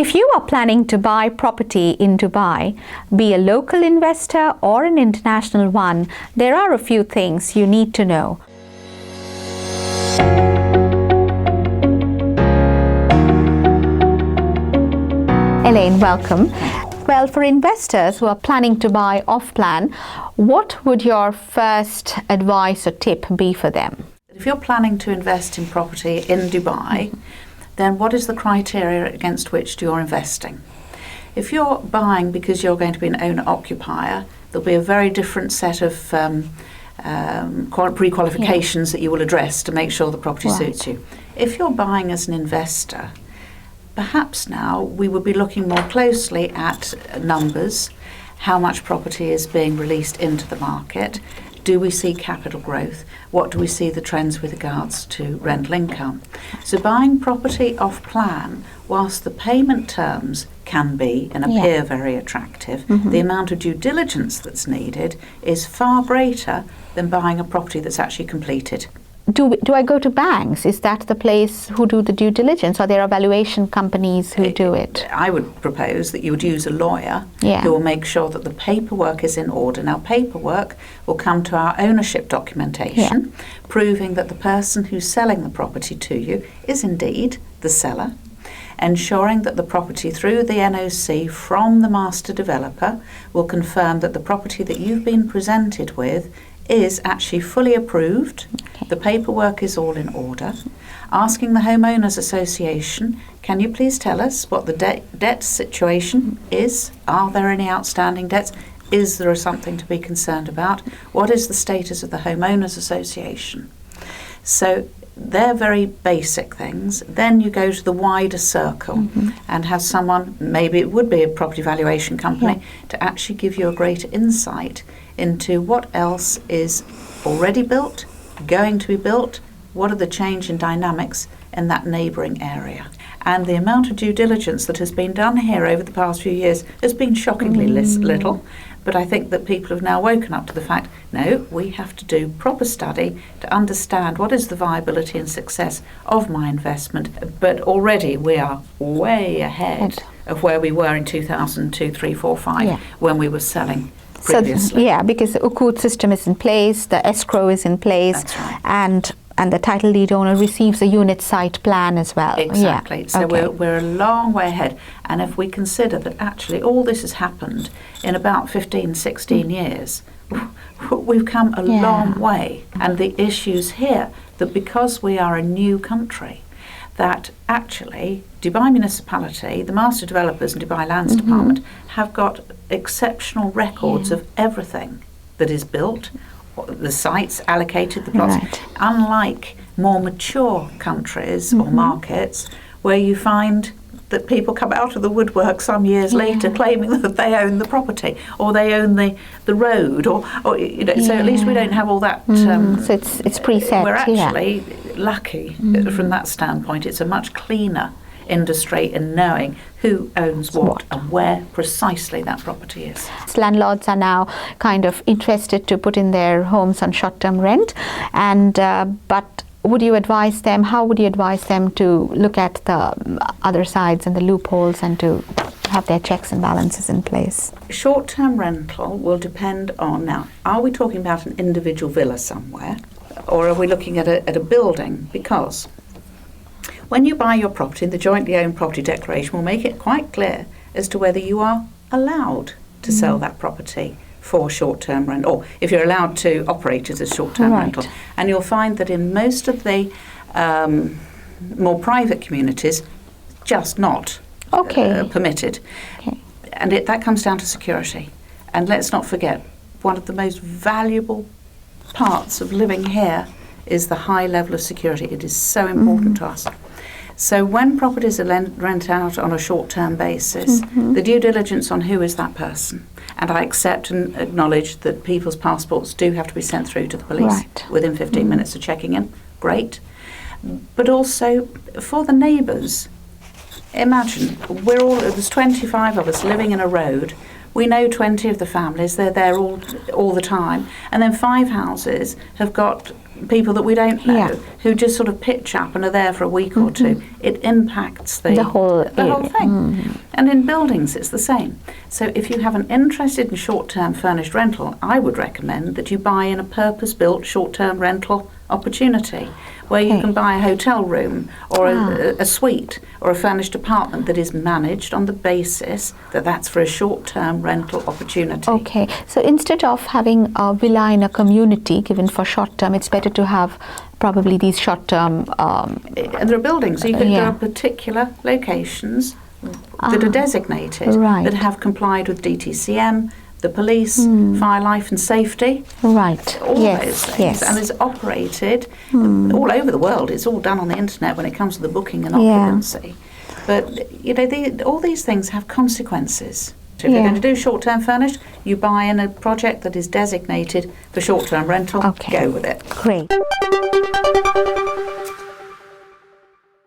If you are planning to buy property in Dubai, be a local investor or an international one, there are a few things you need to know. Elaine, welcome. Well, for investors who are planning to buy off-plan, what would your first advice or tip be for them? If you're planning to invest in property in Dubai, then what is the criteria against which you're investing? If you're buying because you're going to be an owner-occupier, there'll be a very different set of pre-qualifications that you will address to make sure the property suits you. If you're buying as an investor, perhaps now we would be looking more closely at numbers, how much property is being released into the market, do we see capital growth, what do we see the trends with regards to rental income. So buying property off plan, whilst the payment terms can be and appear very attractive, the amount of due diligence that's needed is far greater than buying a property that's actually completed. Do I go to banks? Is that the place who do the due diligence, or there are valuation companies who do it? I would propose that you would use a lawyer who will make sure that the paperwork is in order. Now, paperwork will come to our ownership documentation, proving that the person who's selling the property to you is indeed the seller, ensuring that the property through the NOC from the master developer will confirm that the property that you've been presented with is actually fully approved, the paperwork is all in order, asking the Homeowners Association, can you please tell us what the debt situation is? Are there any outstanding debts? Is there something to be concerned about? What is the status of the Homeowners Association? So they're very basic things. Then you go to the wider circle and have someone, maybe it would be a property valuation company, to actually give you a greater insight into what else is already built, going to be built, what are the change in dynamics in that neighbouring area. And the amount of due diligence that has been done here over the past few years has been shockingly little. But I think that people have now woken up to the fact, no, we have to do proper study to understand what is the viability and success of my investment. But already we are way ahead of where we were in 2002, 3, 4, 5 when we were selling previously. So, because the Ukud system is in place, the escrow is in place, and the title deed owner receives a unit site plan as well. Exactly. So we're a long way ahead. And if we consider that actually all this has happened in about 15, 16 years, we've come a long way. And the issues here, that because we are a new country, that actually Dubai Municipality, the Master Developers and Dubai Lands Department have got exceptional records of everything that is built, the sites allocated, the plots, unlike more mature countries or markets where you find that people come out of the woodwork some years later claiming that they own the property or they own the road or so at least we don't have all that. So it's preset. We're actually lucky from that standpoint. It's a much cleaner industry in knowing who owns what and where precisely that property is. Landlords are now kind of interested to put in their homes on short-term rent, and but would you advise them, how would you advise them to look at the other sides and the loopholes and to have their checks and balances in place? Short-term rental will depend on, now, are we talking about an individual villa somewhere, or are we looking at a building? Because when you buy your property, the jointly owned property declaration will make it quite clear as to whether you are allowed to sell that property for short-term rent, or if you're allowed to operate as a short-term rental. And you'll find that in most of the more private communities, just not permitted. And that comes down to security. And let's not forget, one of the most valuable parts of living here is the high level of security. It is so important to us. So when properties are rent out on a short-term basis, the due diligence on who is that person. And I accept and acknowledge that people's passports do have to be sent through to the police within 15 minutes of checking in. Great. But also for the neighbours, imagine there's 25 of us living in a road. We know 20 of the families, they're there all the time. And then 5 houses have got people that we don't know, who just sort of pitch up and are there for a week or two. It impacts the whole thing. And in buildings it's the same. So if you have an interested in short-term furnished rental, I would recommend that you buy in a purpose-built short-term rental opportunity, where you can buy a hotel room or a suite or a furnished apartment that is managed on the basis that that's for a short-term rental opportunity. Okay, so instead of having a villa in a community given for short-term, it's better to have probably these short-term... there are buildings, there are particular locations that are designated that have complied with DTCM, the police, fire, life and safety. Right. All those things. And it's operated all over the world. It's all done on the internet when it comes to the booking and occupancy. But, you know, all these things have consequences. So if you're going to do short-term furnished, you buy in a project that is designated for short-term rental, go with it. Great.